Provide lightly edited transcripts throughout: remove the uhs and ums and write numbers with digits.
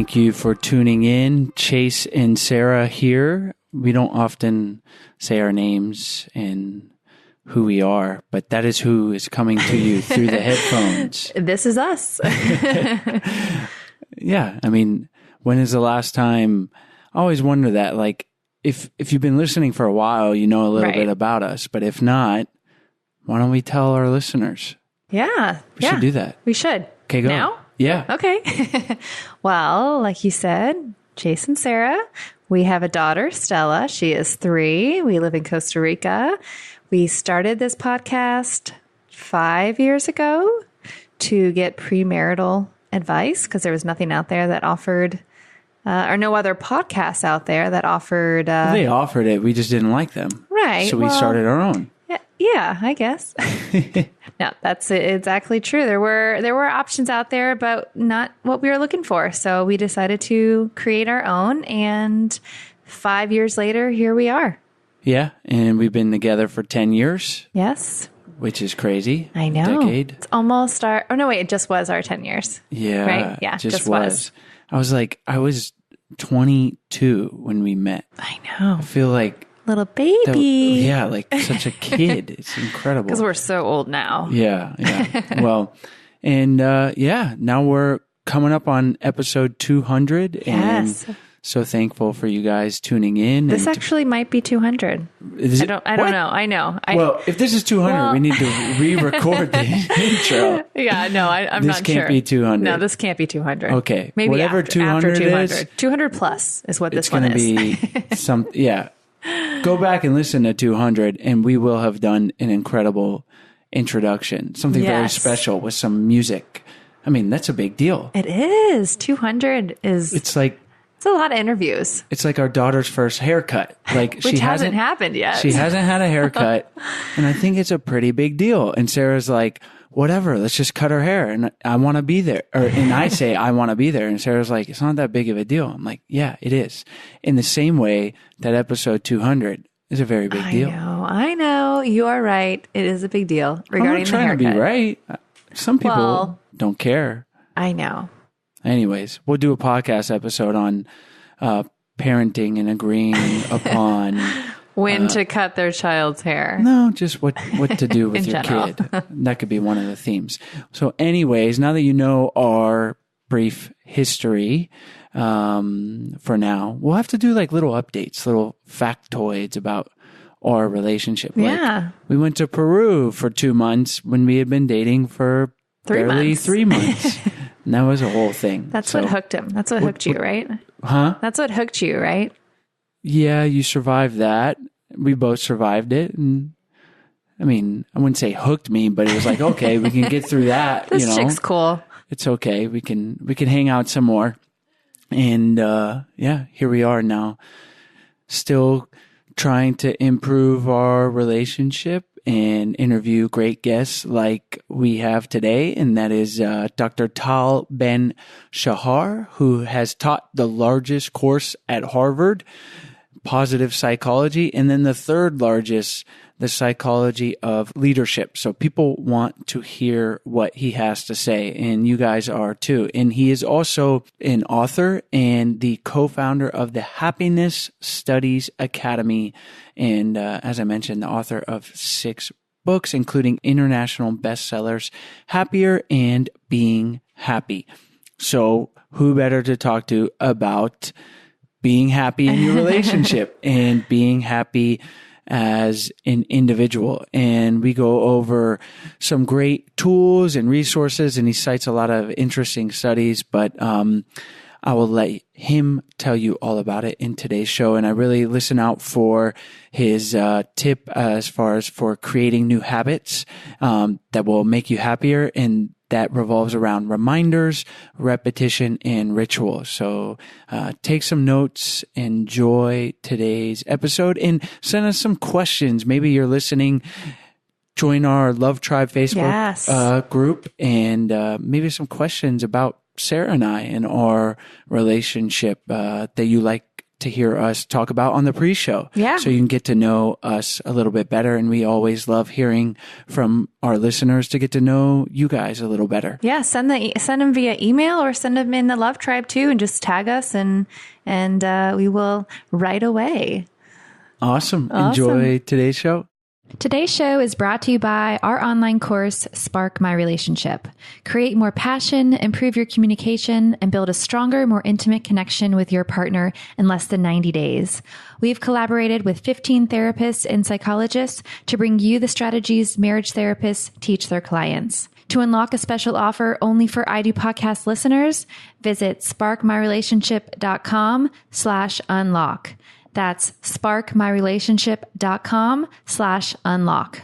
Thank you for tuning in. Chase and Sarah here. We don't often say our names and who we are, but that is who is coming to you through the headphones. This is us. Yeah. I mean, when is the last time? I always wonder that, like, if you've been listening for a while, you know a little bit about us, but if not, why don't we tell our listeners? Yeah. We should do that. We should. Okay, go. Now? Yeah. Okay. Well, like you said, Chase and Sarah, we have a daughter, Stella. She is 3. We live in Costa Rica. We started this podcast 5 years ago to get premarital advice because there was nothing out there that offered, or no other podcasts out there that offered. They offered it. We just didn't like them. Right. So we started our own. Yeah, I guess. No, that's exactly true. There were options out there, but not what we were looking for. So we decided to create our own. And 5 years later, here we are. Yeah. And we've been together for 10 years. Yes. Which is crazy. I know. Decade. It's almost it just was our 10 years. Yeah. Right? Yeah, just was. I was 22 when we met. I know. I feel like little baby. Like such a kid. It's incredible. Because we're so old now. Yeah. Well, and now we're coming up on episode 200. Yes. And so thankful for you guys tuning in. This actually might be 200. I don't know. I know. Well, if this is 200, we need to re-record the intro. Yeah, no, I'm not sure. This can't be 200. No, this can't be 200. Okay. Maybe whatever after 200 is. 200 plus is what this one is. It's going to be some, yeah. Go back and listen to 200 and we will have done an incredible introduction. Something very special with some music. I mean, that's a big deal. It is. 200 is... It's a lot of interviews. It's like our daughter's first haircut. Like Which hasn't happened yet. She hasn't had a haircut. And I think it's a pretty big deal. And Sarah's like, whatever, let's just cut her hair. And I want to be there. And I say, I want to be there. And Sarah's like, it's not that big of a deal. I'm like, yeah, it is. In the same way that episode 200 is a very big deal. I know. You are right. It is a big deal regarding the haircut. I'm not trying to be right. Some people don't care. I know. Anyways, we'll do a podcast episode on parenting and agreeing upon when to cut their child's hair. No, just what to do with your kid. That could be one of the themes. So anyways, now that you know our brief history, for now, we'll have to do like little updates, little factoids about our relationship. Yeah. Like, we went to Peru for 2 months when we had been dating for 3 months. 3 months. And that was a whole thing. That's what hooked him. That's what hooked you, right? Huh? That's what hooked you, right? Yeah, you survived that. We both survived it. And I mean, I wouldn't say hooked me, but it was like, okay, we can get through that. This chick's cool. It's okay. We can hang out some more. And here we are now, still trying to improve our relationship and interview great guests like we have today. And that is Dr. Tal Ben-Shahar, who has taught the largest course at Harvard, positive psychology, and then the third largest, the psychology of leadership. So people want to hear what he has to say, and you guys are too. And he is also an author and the co-founder of the Happiness Studies Academy. And as I mentioned, the author of 6 books, including international bestsellers, Happier and Being Happy. So who better to talk to about being happy in your relationship and being happy as an individual. And we go over some great tools and resources, and he cites a lot of interesting studies, but I will let him tell you all about it in today's show. And I really listen out for his tip as far as for creating new habits that will make you happier, and that revolves around reminders, repetition, and ritual. So take some notes, enjoy today's episode, and send us some questions. Maybe you're listening, join our Love Tribe Facebook group, and maybe some questions about Sarah and I and our relationship that you like to hear us talk about on the pre-show. Yeah. So you can get to know us a little bit better. And we always love hearing from our listeners to get to know you guys a little better. Yeah. Send them via email or send them in the Love Tribe too, and just tag us and we will right away. Awesome. Enjoy today's show. Today's show is brought to you by our online course, Spark My Relationship. Create more passion, improve your communication, and build a stronger, more intimate connection with your partner in less than 90 days. We've collaborated with 15 therapists and psychologists to bring you the strategies marriage therapists teach their clients. To unlock a special offer only for I Do Podcast listeners, visit sparkmyrelationship.com/unlock. That's sparkmyrelationship.com/unlock.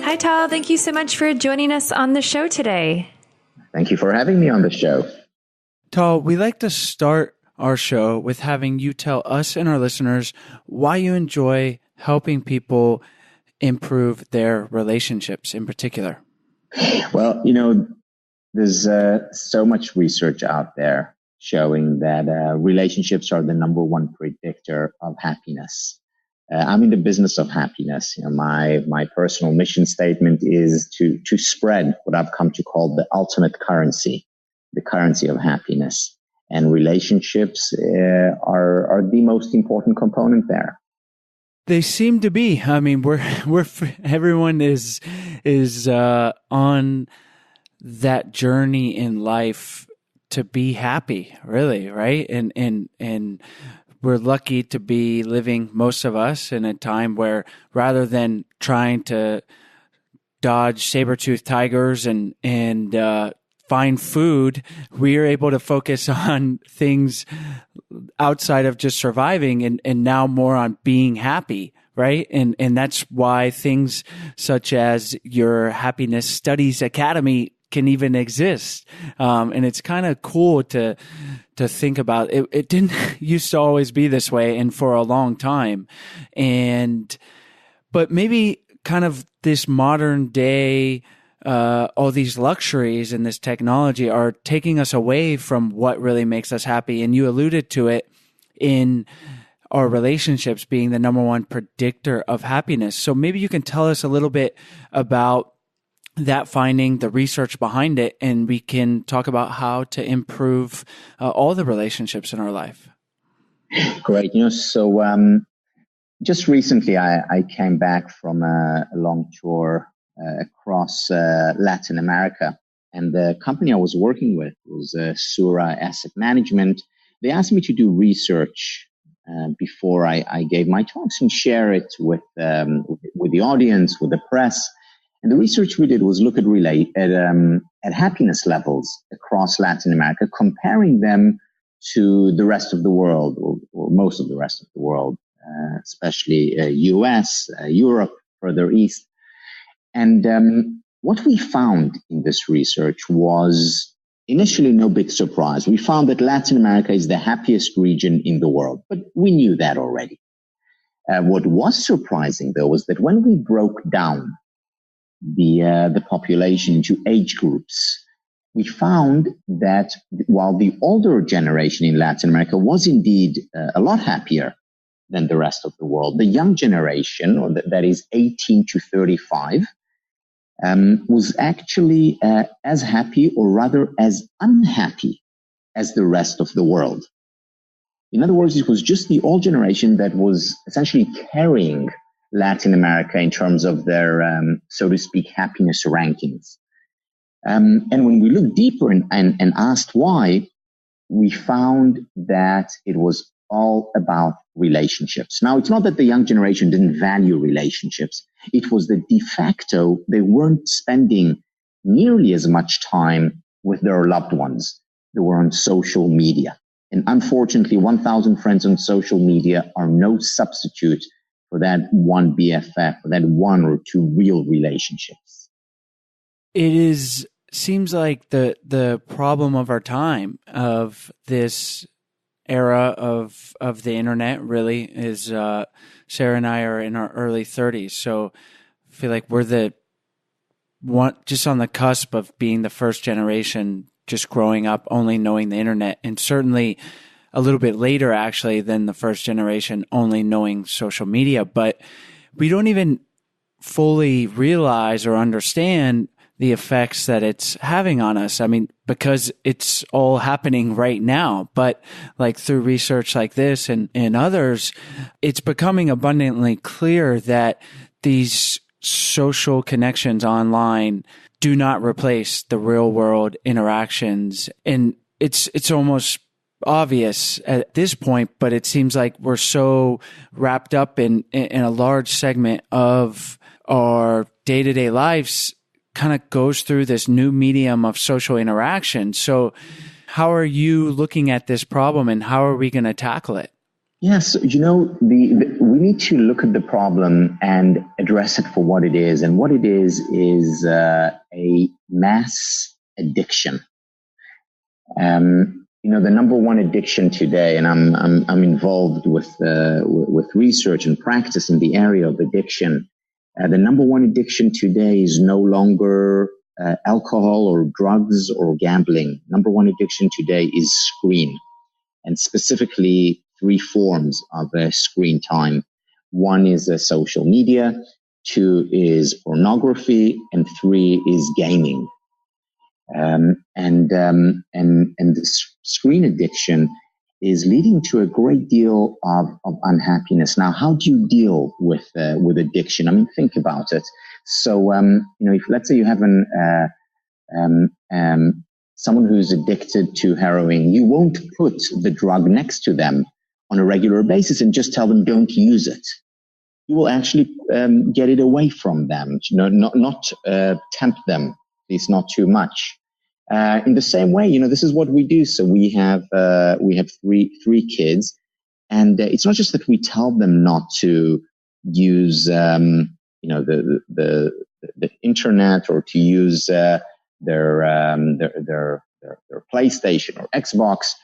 Hi, Tal. Thank you so much for joining us on the show today. Thank you for having me on the show. Tal, we like to start our show with having you tell us and our listeners why you enjoy helping people improve their relationships in particular. Well, there's so much research out there showing that relationships are the number one predictor of happiness. I'm in the business of happiness. My personal mission statement is to spread what I've come to call the ultimate currency, the currency of happiness. And relationships are the most important component there. They seem to be. I mean, everyone is on that journey in life to be happy, really, right? And we're lucky to be living, most of us, in a time where rather than trying to dodge saber-toothed tigers and find food, we are able to focus on things outside of just surviving and now more on being happy, right? And that's why things such as your Happiness Studies Academy can even exist. And it's kind of cool to think about. It didn't used to always be this way and for a long time. But maybe kind of this modern day, all these luxuries and this technology are taking us away from what really makes us happy. And you alluded to it in our relationships being the number one predictor of happiness. So maybe you can tell us a little bit about that finding, the research behind it, and we can talk about how to improve all the relationships in our life. Great. So just recently I came back from a long tour across Latin America. And the company I was working with was Sura Asset Management. They asked me to do research before I gave my talks and share it with the audience, with the press. And the research we did was look at happiness levels across Latin America, comparing them to the rest of the world, or most of the rest of the world, especially US, Europe, further east. And what we found in this research was initially no big surprise. We found that Latin America is the happiest region in the world, but we knew that already. What was surprising, though, was that when we broke down the population into age groups, we found that while the older generation in Latin America was indeed a lot happier than the rest of the world, the young generation, or that is 18 to 35, was actually as happy, or rather as unhappy, as the rest of the world. In other words, it was just the old generation that was essentially carrying Latin America in terms of their, so to speak, happiness rankings. And when we looked deeper and asked why, we found that it was all about relationships. Now, it's not that the young generation didn't value relationships. It was that de facto, they weren't spending nearly as much time with their loved ones. They were on social media. And unfortunately, 1,000 friends on social media are no substitute for that one BFF, for that one or two real relationships. It seems like the problem of our time, of this era of the internet, really is Sarah and I are in our early 30s. So I feel like we're just on the cusp of being the first generation, just growing up only knowing the internet, and certainly a little bit later actually than the first generation only knowing social media. But we don't even fully realize or understand the effects that it's having on us. I mean, because it's all happening right now, but like through research like this and others, it's becoming abundantly clear that these social connections online do not replace the real world interactions. And it's almost obvious at this point, but it seems like we're so wrapped up in a large segment of our day-to-day lives kind of goes through this new medium of social interaction. So how are you looking at this problem, and how are we going to tackle it? Yes, we need to look at the problem and address it for what it is. And what it is a mass addiction. The number one addiction today, and I'm involved with research and practice in the area of addiction. The number one addiction today is no longer alcohol or drugs or gambling. Number one addiction today is screen, and specifically 3 forms of screen time. 1 is social media, 2 is pornography, and 3 is gaming. And this screen addiction is leading to a great deal of unhappiness. Now, how do you deal with addiction? I mean, think about it. So, if let's say you have someone who's addicted to heroin, you won't put the drug next to them on a regular basis and just tell them don't use it. You will actually get it away from them, not tempt them, at least not too much. In the same way, this is what we do. So we have three kids, and it's not just that we tell them not to use, the internet, or to use their PlayStation or Xbox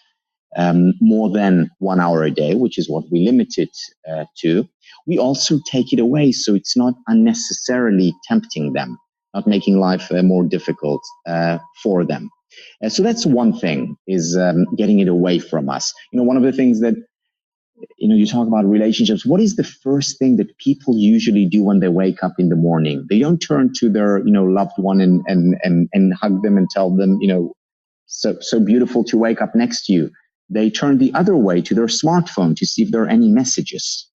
more than 1 hour a day, which is what we limit it to. We also take it away, so it's not unnecessarily tempting them, not making life more difficult for them. So that's one thing, is getting it away from us. One of the things that, you talk about relationships. What is the first thing that people usually do when they wake up in the morning? They don't turn to their, loved one and hug them and tell them, so beautiful to wake up next to you. They turn the other way to their smartphone to see if there are any messages.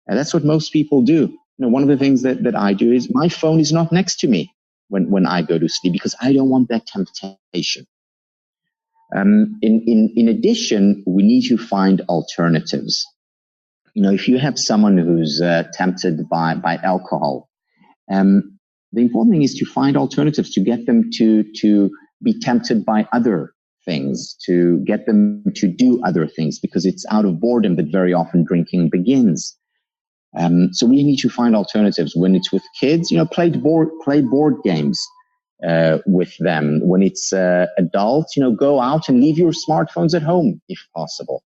And that's what most people do. One of the things that I do is my phone is not next to me when I go to sleep, because I don't want that temptation. In addition, we need to find alternatives. If you have someone who's tempted by alcohol, the important thing is to find alternatives, to get them to be tempted by other things, to get them to do other things, because it's out of boredom that very often drinking begins. So we need to find alternatives. When it's with kids, play board games with them. When it's adults, go out and leave your smartphones at home if possible.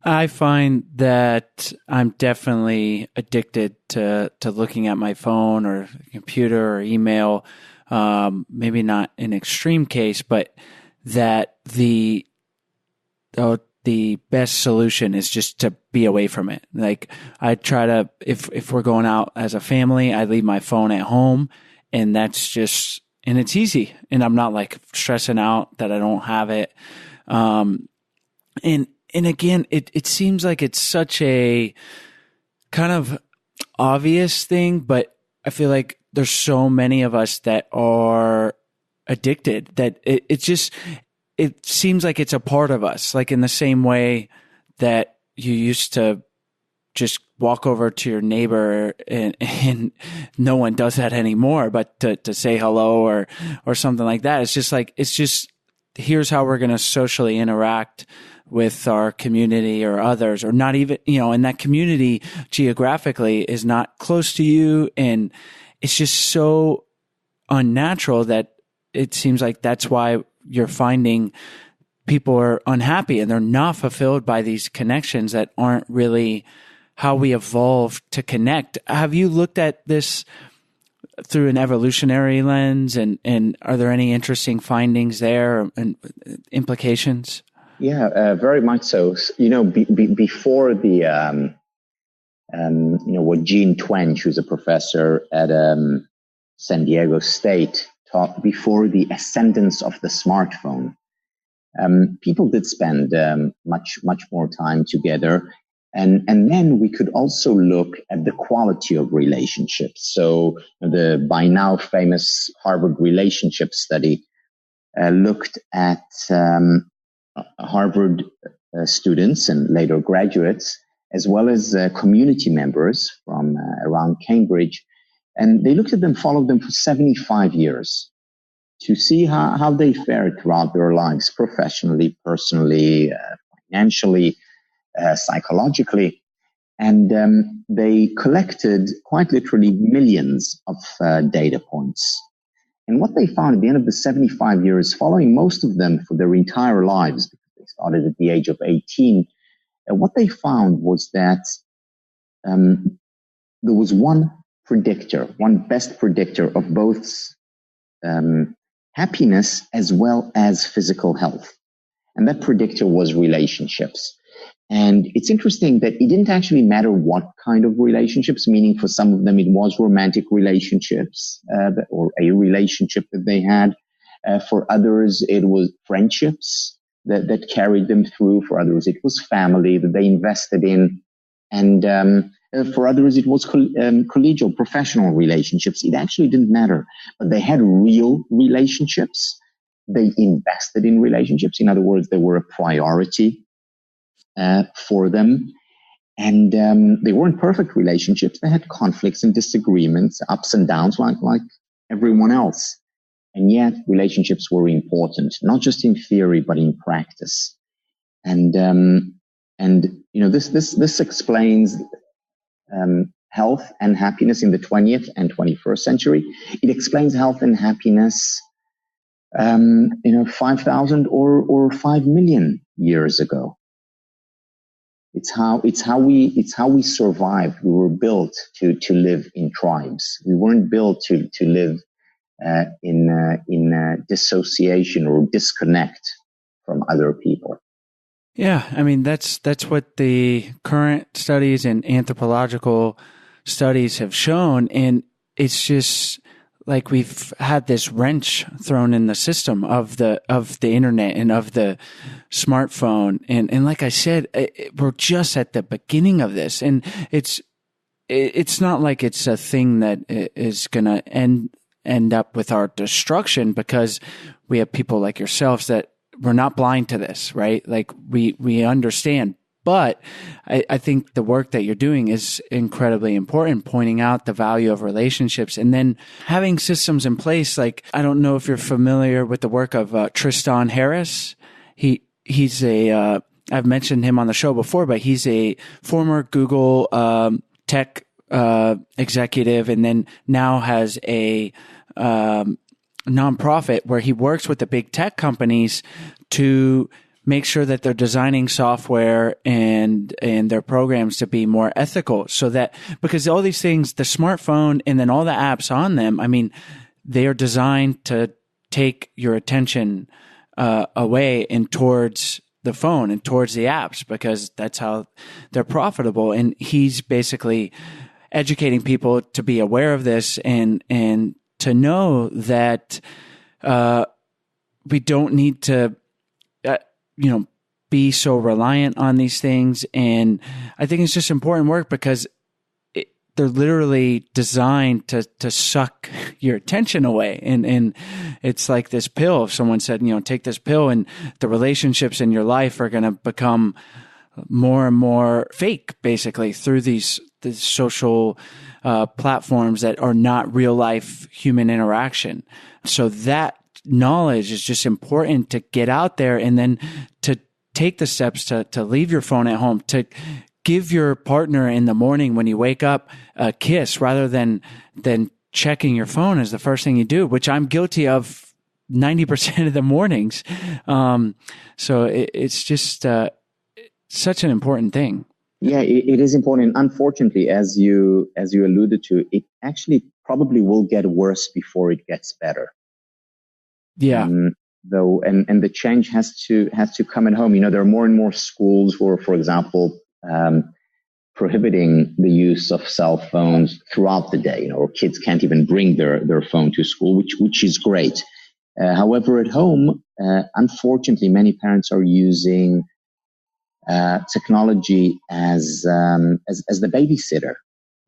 I find that I'm definitely addicted to looking at my phone or computer or email. Maybe not an extreme case, but that the best solution is just to be away from it. Like, I try to, if we're going out as a family, I leave my phone at home, and that's just, and it's easy, and I'm not like stressing out that I don't have it. And again, it seems like it's such a kind of obvious thing, but I feel like there's so many of us that are addicted that it seems like it's a part of us, like in the same way that you used to just walk over to your neighbor and no one does that anymore, but to say hello or something like that. It's just here's how we're going to socially interact with our community or others, or not even, and that community geographically is not close to you. And it's just so unnatural that it seems like that's why you're finding people are unhappy and they're not fulfilled by these connections that aren't really how we evolved to connect. Have you looked at this through an evolutionary lens, and are there any interesting findings there and implications? Yeah, very much so. Before the what Gene Twenge, who's a professor at San Diego State, taught before the ascendance of the smartphone. People did spend much more time together, and then we could also look at the quality of relationships. So the by now famous Harvard relationship study looked at Harvard students and later graduates, as well as community members from around Cambridge, and they looked at them, followed them for 75 years. To see how they fared throughout their lives, professionally, personally, financially, psychologically. And they collected quite literally millions of data points. And what they found at the end of the 75 years, following most of them for their entire lives, because they started at the age of 18, what they found was that there was one best predictor of both happiness as well as physical health. And that predictor was relationships. And it's interesting that it didn't actually matter what kind of relationships, meaning for some of them it was romantic relationships or a relationship that they had. For others, it was friendships that carried them through. For others, it was family that they invested in. And for others, it was collegial, professional relationships. It actually didn't matter. But they had real relationships. They invested in relationships. In other words, they were a priority for them. And they weren't perfect relationships. They had conflicts and disagreements, ups and downs like everyone else. And yet relationships were important, not just in theory, but in practice. And this explains health and happiness in the 20th and 21st century. It explains health and happiness 5,000 or 5 million years ago. It's how we survived. We were built to live in tribes. We weren't built to live in dissociation or disconnect from other people. Yeah, I mean that's what the current studies and anthropological studies have shown, and it's just like we've had this wrench thrown in the system of the internet and of the smartphone, and like I said, we're just at the beginning of this, and it's not like it's a thing that is gonna end up with our destruction, because we have people like yourselves that we're not blind to this, right? Like we understand, but I think the work that you're doing is incredibly important, pointing out the value of relationships and then having systems in place. Like, I don't know if you're familiar with the work of Tristan Harris. He's I've mentioned him on the show before, but he's a former Google tech executive, and then now has a nonprofit where he works with the big tech companies to make sure that they're designing software and their programs to be more ethical, so that, because all these things, the smartphone and then all the apps on them, I mean, they are designed to take your attention away and towards the phone and towards the apps, because that's how they're profitable. And he's basically educating people to be aware of this and to know that we don't need to, be so reliant on these things. And I think it's just important work, because they're literally designed to suck your attention away. And it's like this pill. If someone said, take this pill and the relationships in your life are going to become more and more fake, basically, through these social platforms that are not real life human interaction. So that knowledge is just important to get out there, and then to take the steps to leave your phone at home, to give your partner in the morning when you wake up a kiss rather than checking your phone as the first thing you do, which I'm guilty of 90% of the mornings. So it's just such an important thing. Yeah, it is important. Unfortunately, as you alluded to, it actually probably will get worse before it gets better. Yeah. Though, and the change has to come at home. There are more and more schools who are, for example, prohibiting the use of cell phones throughout the day. Or kids can't even bring their phone to school, which is great. However, at home, unfortunately, many parents are using technology as the babysitter,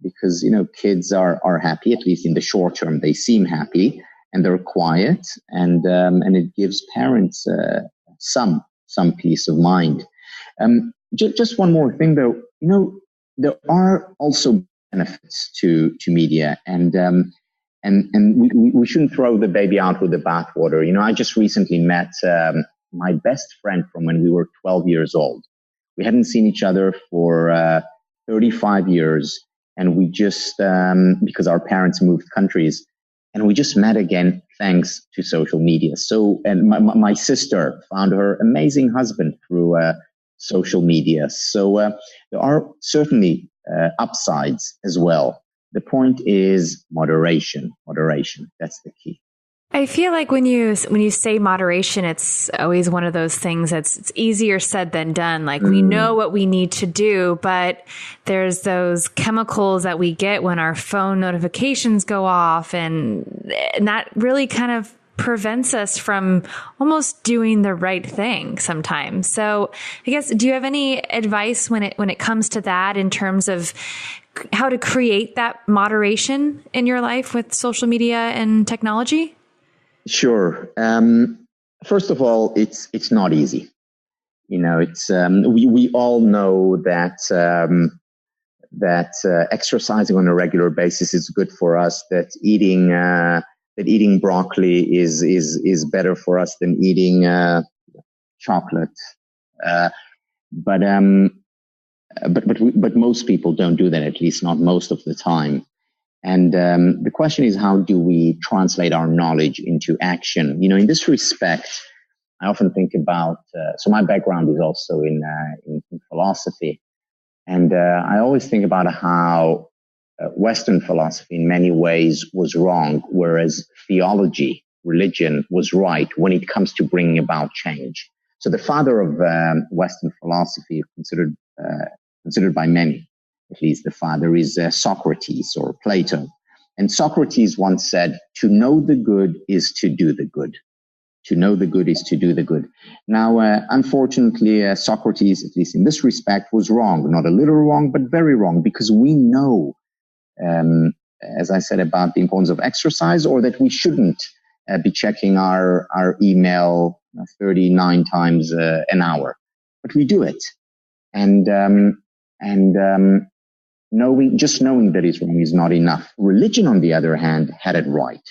because kids are happy, at least in the short term. They seem happy and they're quiet, and it gives parents some peace of mind. Just one more thing, though. There are also benefits to media, and we shouldn't throw the baby out with the bathwater. I just recently met my best friend from when we were 12 years old. We hadn't seen each other for 35 years, and we just, because our parents moved countries, and we just met again thanks to social media. So, and my sister found her amazing husband through social media. So there are certainly upsides as well. The point is moderation. Moderation. That's the key. I feel like when you say moderation, it's always one of those things it's easier said than done. Like we know what we need to do, but there's those chemicals that we get when our phone notifications go off, and that really kind of prevents us from almost doing the right thing sometimes. So I guess, do you have any advice when it comes to that, in terms of how to create that moderation in your life with social media and technology? Sure. First of all, it's not easy. It's we all know that exercising on a regular basis is good for us. That eating broccoli is better for us than eating chocolate. But most people don't do that. At least not most of the time. And the question is, how do we translate our knowledge into action? In this respect, I often think about, so my background is also in philosophy. And I always think about how Western philosophy in many ways was wrong, whereas theology, religion, was right when it comes to bringing about change. So the father of Western philosophy, considered by many, at least the father, is Socrates or Plato. And Socrates once said, to know the good is to do the good. To know the good is to do the good. Now, unfortunately, Socrates, at least in this respect, was wrong. Not a little wrong, but very wrong, because we know, as I said, about the importance of exercise, or that we shouldn't be checking our email 39 times an hour. But we do it. And knowing that it's wrong is not enough. Religion, on the other hand, had it right.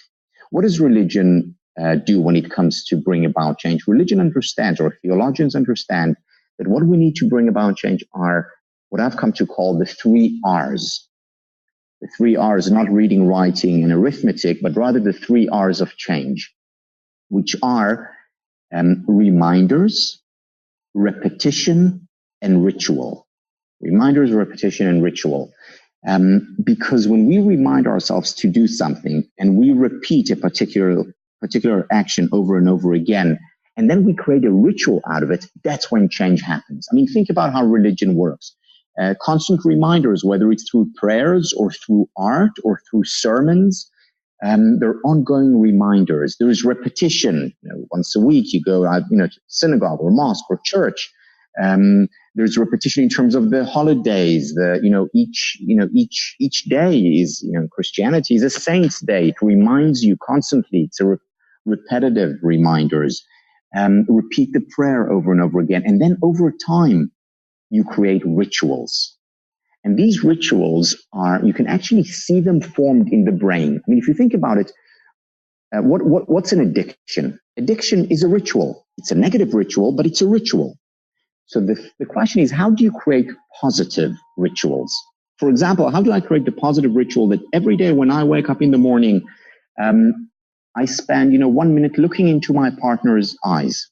What does religion do when it comes to bring about change? Religion understands, or theologians understand, that what we need to bring about change are what I've come to call the 3 R's. The 3 R's, not reading, writing, and arithmetic, but rather the 3 R's of change, which are reminders, repetition, and ritual. Reminders, repetition, and ritual. Because when we remind ourselves to do something and we repeat a particular action over and over again, and then we create a ritual out of it, that's when change happens. I mean, think about how religion works. Constant reminders, whether it's through prayers or through art or through sermons, they're ongoing reminders. There is repetition. Once a week you go out, to synagogue or mosque or church. There's repetition in terms of the holidays. Each day is, Christianity is a saint's day. It reminds you constantly. It's a repetitive reminders. Repeat the prayer over and over again. And then over time, you create rituals. And these rituals you can actually see them formed in the brain. I mean, if you think about it, what's an addiction? Addiction is a ritual. It's a negative ritual, but it's a ritual. So the question is, how do you create positive rituals? For example, how do I create the positive ritual that every day when I wake up in the morning, I spend, 1 minute looking into my partner's eyes?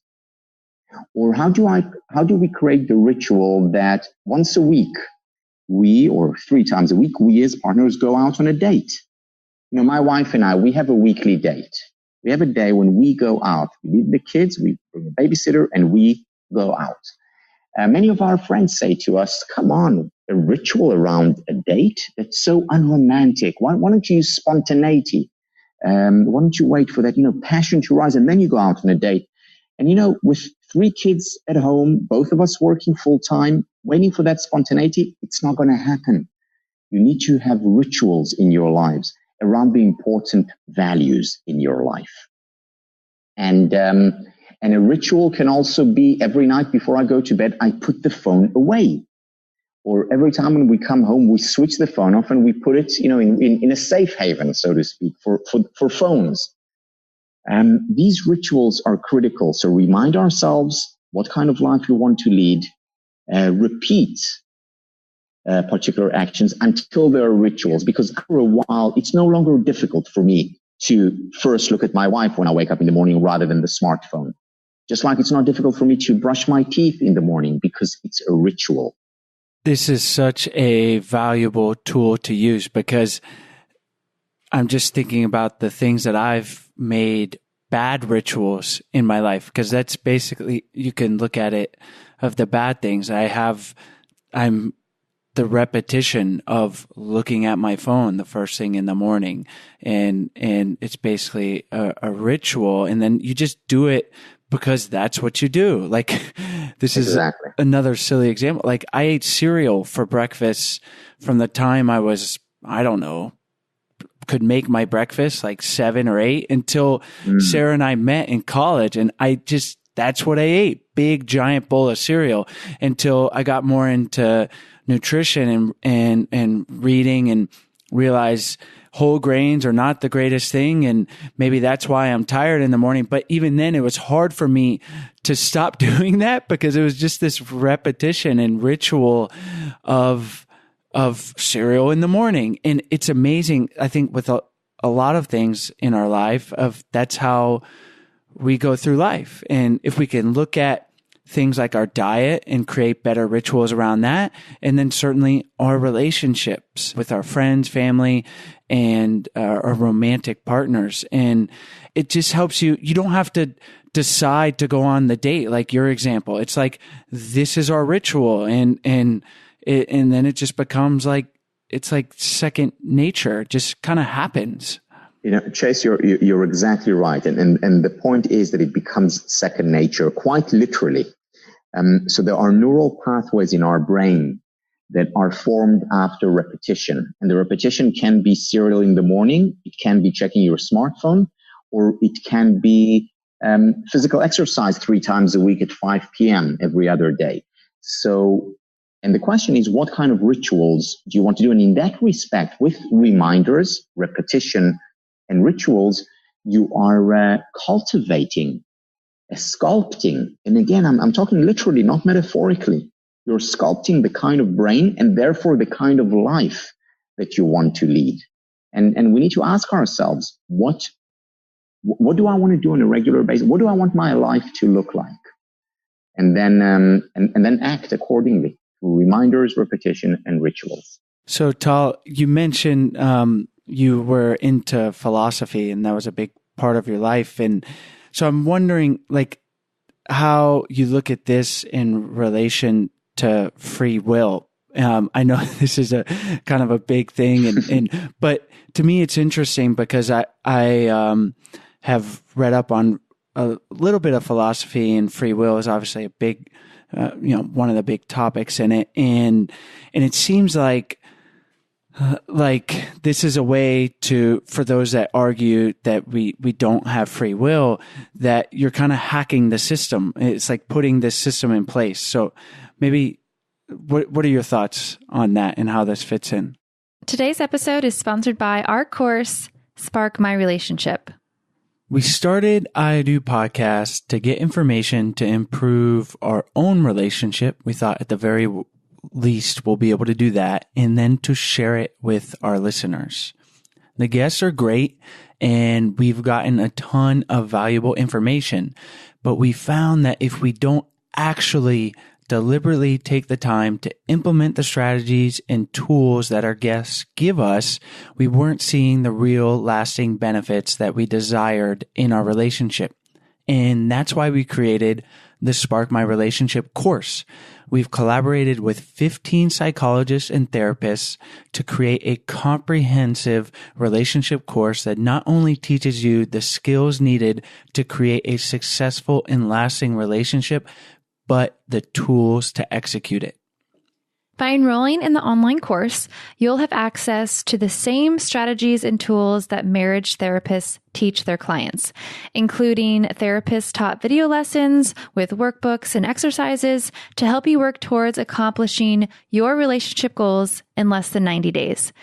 Or how do we create the ritual that once a week, or 3 times a week, we as partners go out on a date? My wife and I, we have a weekly date. We have a day when we go out. We leave the kids, we bring a babysitter, and we go out. Many of our friends say to us, come on, a ritual around a date? That's so unromantic. Why don't you use spontaneity? Why don't you wait for that, passion to rise, and then you go out on a date? And, with 3 kids at home, both of us working full time, waiting for that spontaneity, it's not going to happen. You need to have rituals in your lives around the important values in your life. And a ritual can also be every night before I go to bed, I put the phone away. Or every time when we come home, we switch the phone off and we put it, in a safe haven, so to speak, for phones. These rituals are critical. So remind ourselves what kind of life we want to lead. Repeat particular actions until there are rituals, because after a while, it's no longer difficult for me to first look at my wife when I wake up in the morning rather than the smartphone. Just like it's not difficult for me to brush my teeth in the morning because it's a ritual. This is such a valuable tool to use, because I'm just thinking about the things that I've made bad rituals in my life, because that's basically, you can look at it of the bad things. I'm the repetition of looking at my phone the first thing in the morning, and it's basically a ritual, and then you just do it because that's what you do. Like, this is another silly example. Like, I ate cereal for breakfast from the time I was, I don't know, could make my breakfast like 7 or 8 until Sarah and I met in college. And that's what I ate. Big giant bowl of cereal until I got more into nutrition and reading and realized whole grains are not the greatest thing. And maybe that's why I'm tired in the morning. But even then, it was hard for me to stop doing that, because it was just this repetition and ritual of cereal in the morning. And it's amazing, I think, with a lot of things in our life, that's how we go through life. And if we can look at things like our diet and create better rituals around that, and then certainly our relationships with our friends, family, and our romantic partners. And it just helps you. You don't have to decide to go on the date, like your example. It's like, this is our ritual, and then it just becomes like, it's like second nature. It just kind of happens. Chase, you're exactly right. And the point is that it becomes second nature, quite literally. So there are neural pathways in our brain that are formed after repetition. And the repetition can be cereal in the morning. It can be checking your smartphone, or it can be physical exercise 3 times a week at 5 p.m. every other day. And the question is, what kind of rituals do you want to do? And in that respect, with reminders, repetition, and rituals, you are cultivating, sculpting. And again, I'm talking literally, not metaphorically. You're sculpting the kind of brain and therefore the kind of life that you want to lead. And we need to ask ourselves, what do I want to do on a regular basis? What do I want my life to look like? And then act accordingly through reminders, repetition, and rituals. So, Tal, you mentioned you were into philosophy, and that was a big part of your life. And so I'm wondering, like, how you look at this in relation to free will. I know this is a kind of a big thing, but to me, it's interesting because I have read up on a little bit of philosophy, and free will is obviously a big, one of the big topics in it. And it seems like this is a way for those that argue that we don't have free will, that you're kind of hacking the system. It's like putting this system in place. So maybe what are your thoughts on that and how this fits in? Today's episode is sponsored by our course, Spark My Relationship. We started I Do Podcast to get information to improve our own relationship. We thought at the very least we'll be able to do that, and then to share it with our listeners. The guests are great, and we've gotten a ton of valuable information, but we found that if we don't actually deliberately take the time to implement the strategies and tools that our guests give us, we weren't seeing the real lasting benefits that we desired in our relationship. And that's why we created the Spark My Relationship course. We've collaborated with 15 psychologists and therapists to create a comprehensive relationship course that not only teaches you the skills needed to create a successful and lasting relationship, but the tools to execute it. By enrolling in the online course, you'll have access to the same strategies and tools that marriage therapists teach their clients, including therapist-taught video lessons with workbooks and exercises to help you work towards accomplishing your relationship goals in less than 90 days.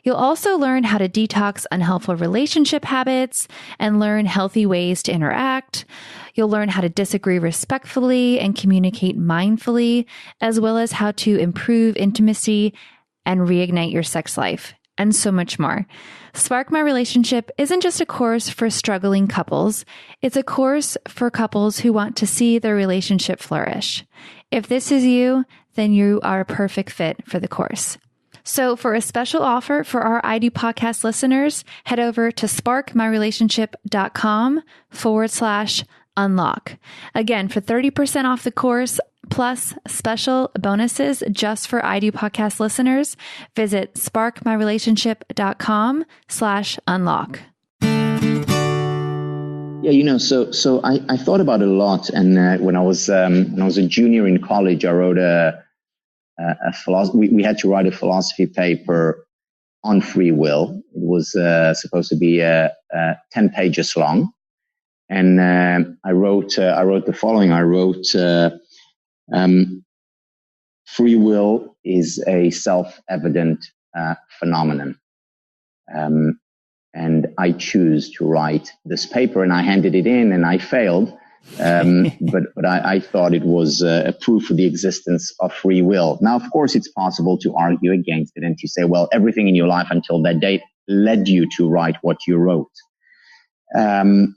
You'll also learn how to detox unhelpful relationship habits and learn healthy ways to interact. You'll learn how to disagree respectfully and communicate mindfully, as well as how to improve intimacy and reignite your sex life, and so much more. Spark My Relationship isn't just a course for struggling couples. It's a course for couples who want to see their relationship flourish. If this is you, then you are a perfect fit for the course. So for a special offer for our I Do podcast listeners, head over to sparkmyrelationship.com/unlock. Again, for 30% off the course, plus special bonuses just for I Do podcast listeners, visit sparkmyrelationship.com/unlock. Yeah, so I thought about it a lot, and when I was a junior in college, I wrote a philosophy. We had to write a philosophy paper on free will. It was supposed to be 10 pages long, and I wrote the following. I wrote, free will is a self-evident phenomenon, and I choose to write this paper. And I handed it in, and I failed. But I thought it was a proof of the existence of free will. Now, of course, it's possible to argue against it and to say, well, everything in your life until that date led you to write what you wrote. But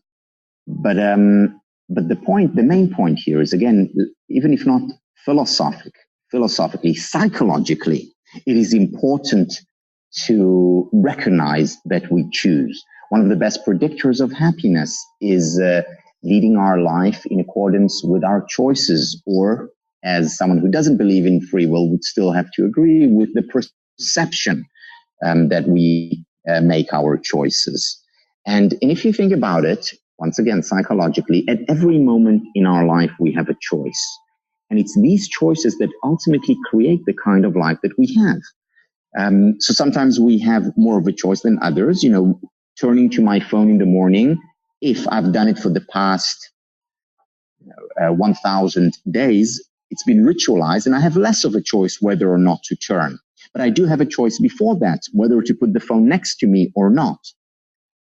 the main point here is, again, even if not philosophically, psychologically, it is important to recognize that we choose. One of the best predictors of happiness is leading our life in accordance with our choices, or, as someone who doesn't believe in free will would still have to agree, with the perception that we make our choices. And if you think about it, once again, psychologically, at every moment in our life, we have a choice. And it's these choices that ultimately create the kind of life that we have. So sometimes we have more of a choice than others. Turning to my phone in the morning, if I've done it for the past 1,000 days, it's been ritualized, and I have less of a choice whether or not to turn. But I do have a choice before that, whether to put the phone next to me or not.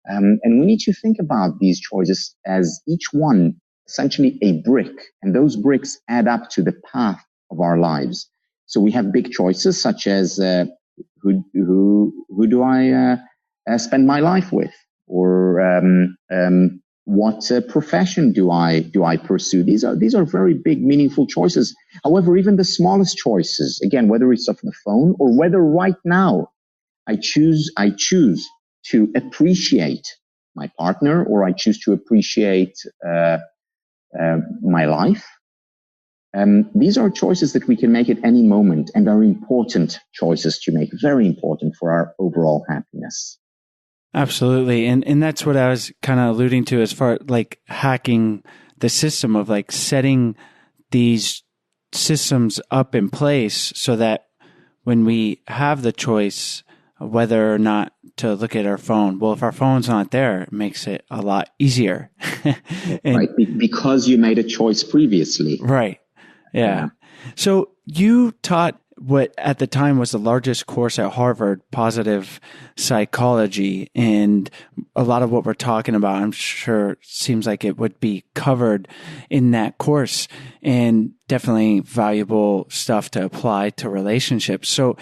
And we need to think about these choices as each one essentially a brick, and those bricks add up to the path of our lives. So we have big choices such as who do I spend my life with, or what profession do I pursue? These are very big, meaningful choices. However, even the smallest choices, again, whether it's of the phone or whether right now I choose to appreciate my partner, or I choose to appreciate my life. These are choices that we can make at any moment, and are important choices to make, very important for our overall happiness. Absolutely. And that's what I was kind of alluding to as far like hacking the system of like setting these systems up in place so that when we have the choice of whether or not to look at our phone, well, if our phone's not there, it makes it a lot easier. Right. Because you made a choice previously. Right. Yeah. So you taught what at the time was the largest course at Harvard, positive psychology. And a lot of what we're talking about, I'm sure, seems like it would be covered in that course, and definitely valuable stuff to apply to relationships. So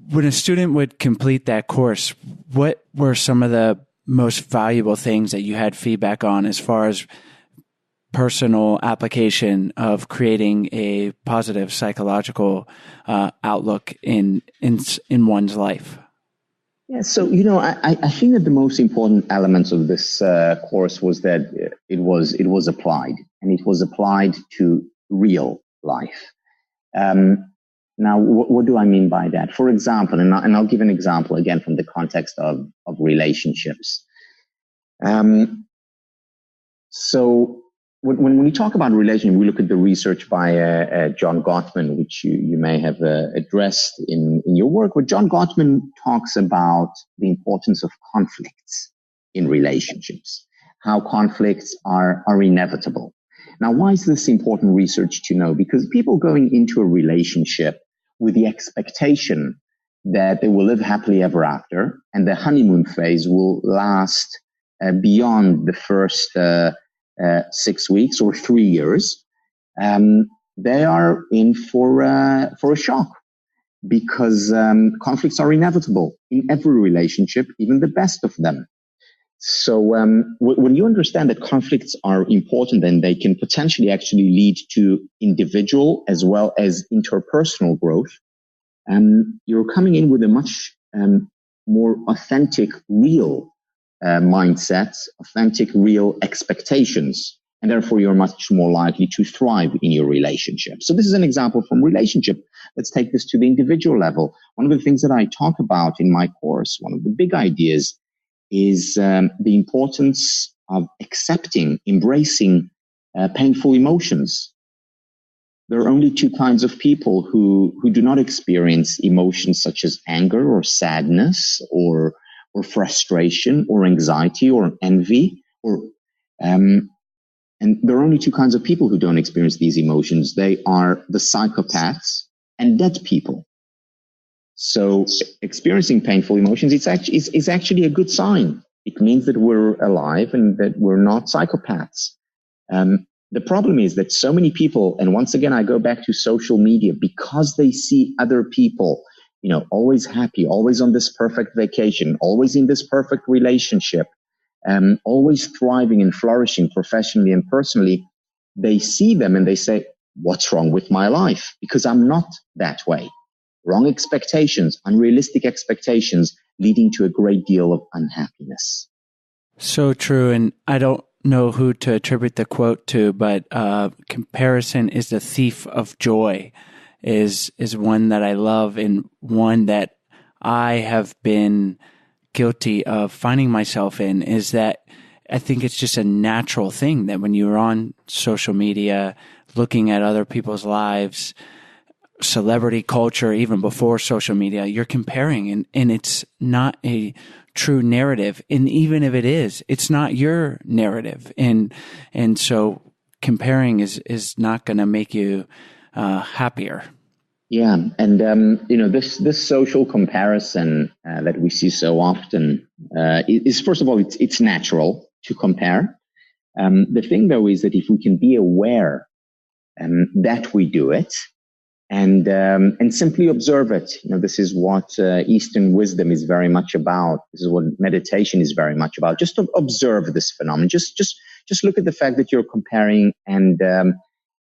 when a student would complete that course, what were some of the most valuable things that you had feedback on as far as personal application of creating a positive psychological outlook in one's life? Yeah, so I think that the most important elements of this course was that it was applied, and it was applied to real life. Now, what do I mean by that? For example, and I'll give an example again from the context of relationships. So when we talk about relation, we look at the research by John Gottman, which you may have addressed in your work, where John Gottman talks about the importance of conflicts in relationships, how conflicts are inevitable. Now, why is this important research to know? Because people going into a relationship with the expectation that they will live happily ever after, and the honeymoon phase will last beyond the first 6 weeks or 3 years, they are in for a shock, because conflicts are inevitable in every relationship, even the best of them. So when you understand that conflicts are important, then they can potentially actually lead to individual as well as interpersonal growth, you're coming in with a much more authentic, real mindset, authentic, real expectations, and therefore you're much more likely to thrive in your relationship. So this is an example from relationship. Let's take this to the individual level. One of the things that I talk about in my course, one of the big ideas, is the importance of accepting, embracing painful emotions. There are only two kinds of people who do not experience emotions such as anger or sadness or frustration or anxiety or envy, and there are only two kinds of people who don't experience these emotions. They are the psychopaths and dead people. So experiencing painful emotions is actually a good sign. It means that we're alive and that we're not psychopaths. The problem is that so many people, and once again I go back to social media, because they see other people, always happy, always on this perfect vacation, always in this perfect relationship, always thriving and flourishing professionally and personally, they see them and they say, what's wrong with my life? Because I'm not that way. Wrong expectations, unrealistic expectations, leading to a great deal of unhappiness. So true. And I don't know who to attribute the quote to, but comparison is the thief of joy is one that I love, and one that I have been guilty of finding myself in, is that I think it's just a natural thing that when you're on social media, looking at other people's lives, celebrity culture, even before social media, you're comparing, and it's not a true narrative. And even if it is, it's not your narrative. And so comparing is not going to make you happier. Yeah. And, this social comparison that we see so often is, first of all, it's natural to compare. The thing, though, is that if we can be aware that we do it, and simply observe it. This is what Eastern wisdom is very much about. This is what meditation is very much about. Just to observe this phenomenon. Just look at the fact that you're comparing and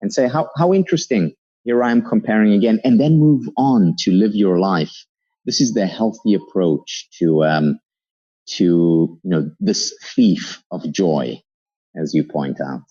say, how interesting. Here I am comparing again, and then move on to live your life. This is the healthy approach to this thief of joy, as you point out.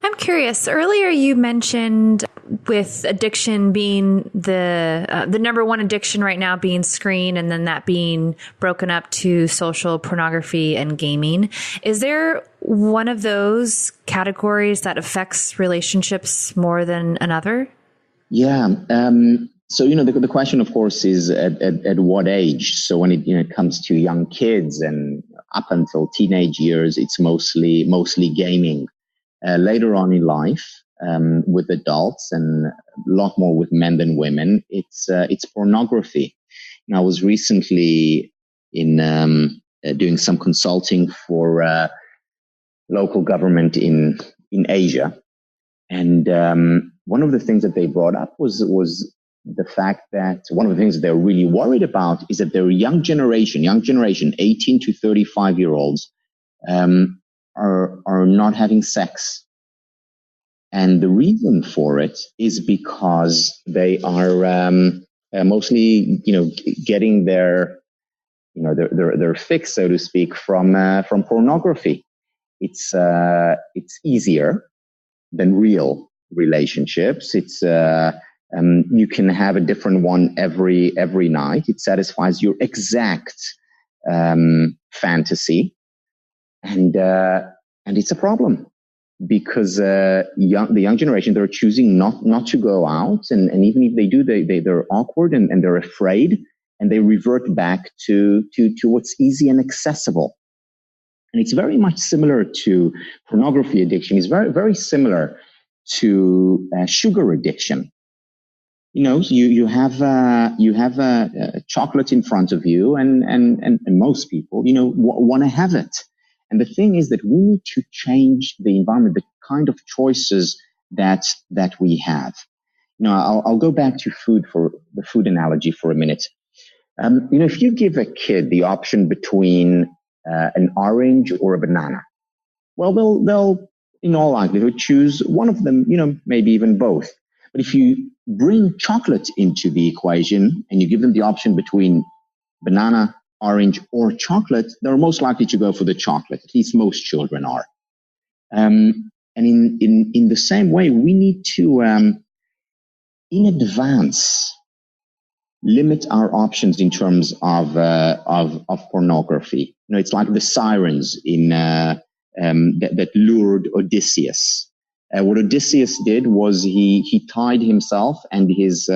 I'm curious. Earlier, you mentioned with addiction being the number one addiction right now being screen, and then that being broken up to social pornography and gaming. Is there one of those categories that affects relationships more than another? Yeah. So, the question, of course, is at what age? So when it comes to young kids and up until teenage years, it's mostly gaming. Later on in life, with adults and a lot more with men than women, it's pornography. And I was recently doing some consulting for local government in Asia, and one of the things that they brought up was the fact that one of the things that they're really worried about is that their young generation, 18 to 35-year-olds, are not having sex. And the reason for it is because they are mostly, getting their fix, so to speak, from pornography. It's easier than real relationships. It's you can have a different one every night. It satisfies your exact fantasy, and it's a problem because the young generation, they're choosing not to go out, and even if they do, they're awkward and they're afraid, and they revert back to what's easy and accessible. And it's very much similar to pornography addiction. It's very, very similar to sugar addiction. You have a chocolate in front of you, and most people, want to have it. And the thing is that we need to change the environment, the kind of choices that we have. I'll go back to food, for the food analogy for a minute. If you give a kid the option between an orange or a banana, well, they'll in all likelihood choose one of them, maybe even both. But if you bring chocolate into the equation and you give them the option between banana, orange, or chocolate, they're most likely to go for the chocolate. At least most children are. And in the same way, we need to, in advance, limit our options in terms of pornography. It's like the sirens in that lured Odysseus. What Odysseus did was he tied himself and his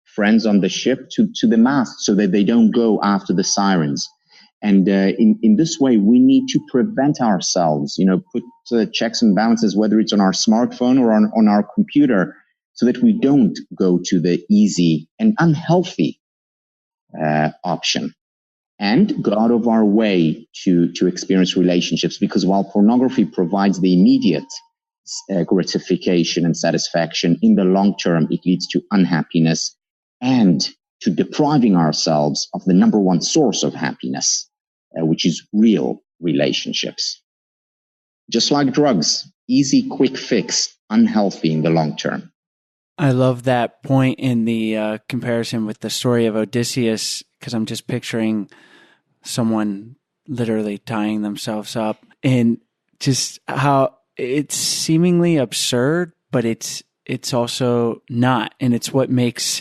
friends on the ship to the mast so that they don't go after the sirens. And in this way, we need to prevent ourselves, put checks and balances, whether it's on our smartphone or on our computer, so that we don't go to the easy and unhealthy option, and go out of our way to experience relationships. Because while pornography provides the immediate gratification and satisfaction, in the long term, it leads to unhappiness and to depriving ourselves of the number one source of happiness, which is real relationships. Just like drugs, easy, quick fix, unhealthy in the long term. I love that point in the comparison with the story of Odysseus, because I'm just picturing someone literally tying themselves up, and just how it's seemingly absurd, but it's also not. And it's what makes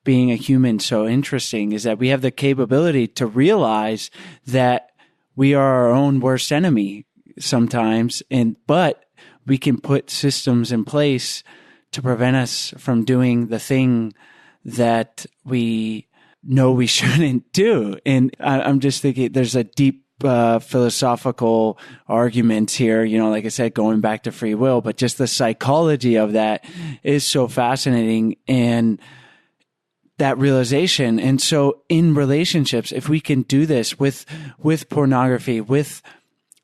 being a human so interesting, is that we have the capability to realize that we are our own worst enemy sometimes, but we can put systems in place to prevent us from doing the thing that we know we shouldn't do. And I'm just thinking there's a deep philosophical argument here, like I said, going back to free will, but just the psychology of that is so fascinating, and that realization. And so in relationships, if we can do this with pornography, with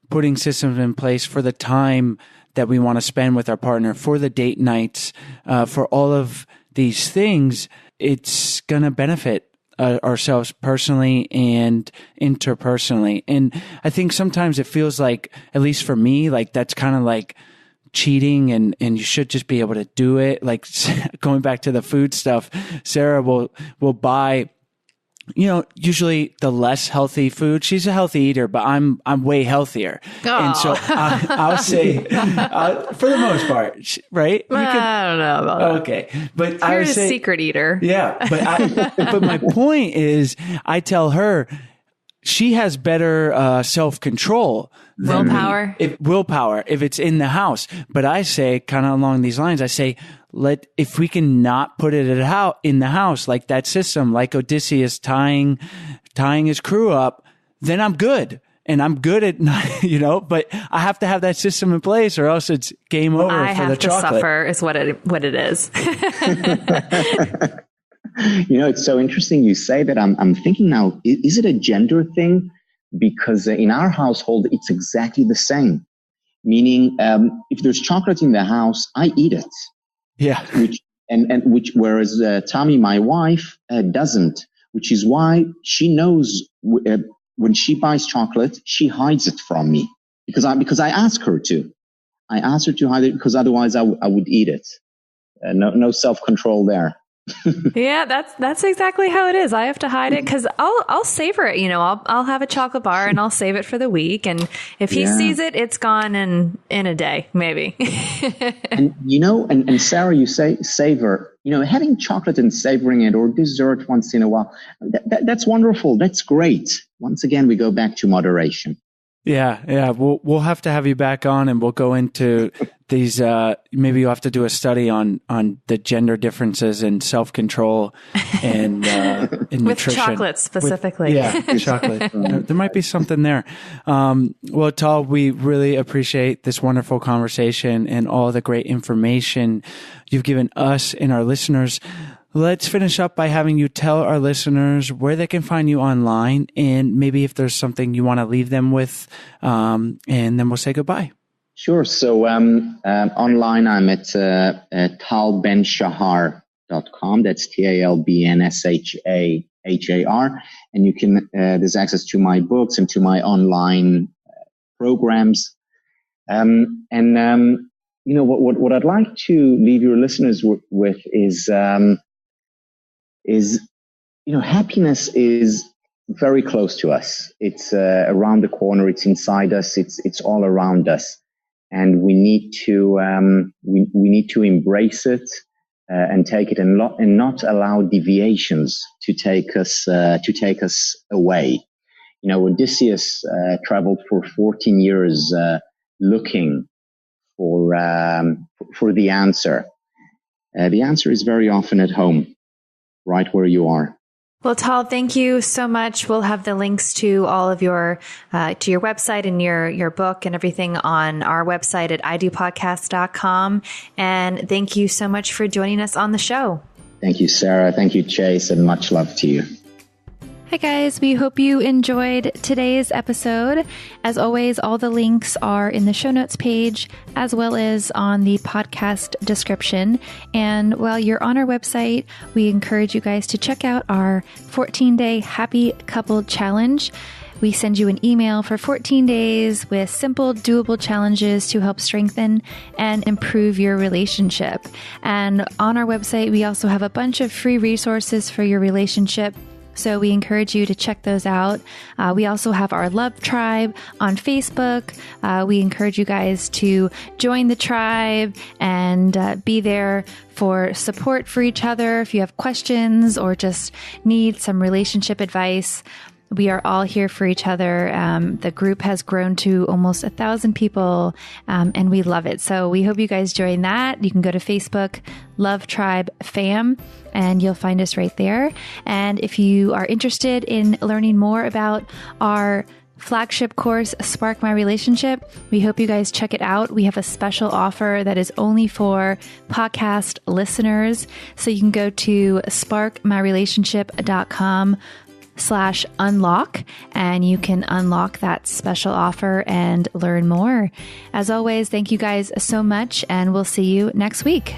putting systems in place for the time that we want to spend with our partner, for the date nights, for all of these things, it's going to benefit ourselves personally and interpersonally. And I think sometimes it feels like, at least for me, like that's kind of like cheating, and you should just be able to do it. Like going back to the food stuff, Sarah will buy, usually the less healthy food. She's a healthy eater, but I'm way healthier. Oh. And so I'll say, for the most part, right? I don't know about that. Okay. But You're a secret eater. Yeah. But my point is, I tell her she has better self-control. Willpower? Willpower, if it's in the house. But I say, kind of along these lines, I say, if we can not put it in the house, like that system, like Odysseus tying his crew up, then I'm good. And I'm good at, but I have to have that system in place, or else it's game over for the chocolate. I have to suffer is what it is. It's so interesting you say that. I'm thinking now, is it a gender thing? Because in our household, it's exactly the same. Meaning, if there's chocolate in the house, I eat it. Yeah. Whereas Tommy, my wife, doesn't. Which is why she knows when she buys chocolate, she hides it from me because I ask her to. I asked her to hide it because otherwise I would eat it. No self-control there. Yeah, that's exactly how it is. I have to hide it because I'll savor it. I'll have a chocolate bar and I'll save it for the week. And if he sees it, it's gone in a day, maybe. And and Sarah, you say savor. Having chocolate and savoring it, or dessert once in a while, that's wonderful. That's great. Once again, we go back to moderation. Yeah. We'll have to have you back on, and we'll go into these. Maybe you'll have to do a study on the gender differences in self-control and in with nutrition. Chocolate specifically. Chocolate. There might be something there. Well, Tal, we really appreciate this wonderful conversation and all the great information you've given us and our listeners. Let's finish up by having you tell our listeners where they can find you online, and maybe if there's something you want to leave them with, and then we'll say goodbye. Sure. So online, I'm at talbenshahar.com. That's TALBNSHAHAR. And you can, there's access to my books and to my online programs. What I'd like to leave your listeners with is happiness is very close to us. It's around the corner. It's inside us. It's all around us, and we need to embrace it and take it, and not allow deviations to take us away. Odysseus traveled for 14 years looking for the answer. The answer is very often at home, right where you are. Well, Tal, thank you so much. We'll have the links to all of your to your website and your book and everything on our website at idopodcast.com. And thank you so much for joining us on the show. Thank you, Sarah. Thank you, Chase, and much love to you. Hi, guys. We hope you enjoyed today's episode. As always, all the links are in the show notes page, as well as on the podcast description. And while you're on our website, we encourage you guys to check out our 14-day Happy Couple Challenge. We send you an email for 14 days with simple, doable challenges to help strengthen and improve your relationship. And on our website, we also have a bunch of free resources for your relationship. So we encourage you to check those out. We also have our Love Tribe on Facebook. We encourage you guys to join the tribe and be there for support for each other. If you have questions or just need some relationship advice, we are all here for each other. The group has grown to almost 1,000 people, and we love it. So we hope you guys join that. You can go to Facebook, Love Tribe Fam, and you'll find us right there. And if you are interested in learning more about our flagship course, Spark My Relationship, we hope you guys check it out. We have a special offer that is only for podcast listeners. So you can go to sparkmyrelationship.com/unlock, and you can unlock that special offer and learn more. As always, thank you guys so much, and we'll see you next week.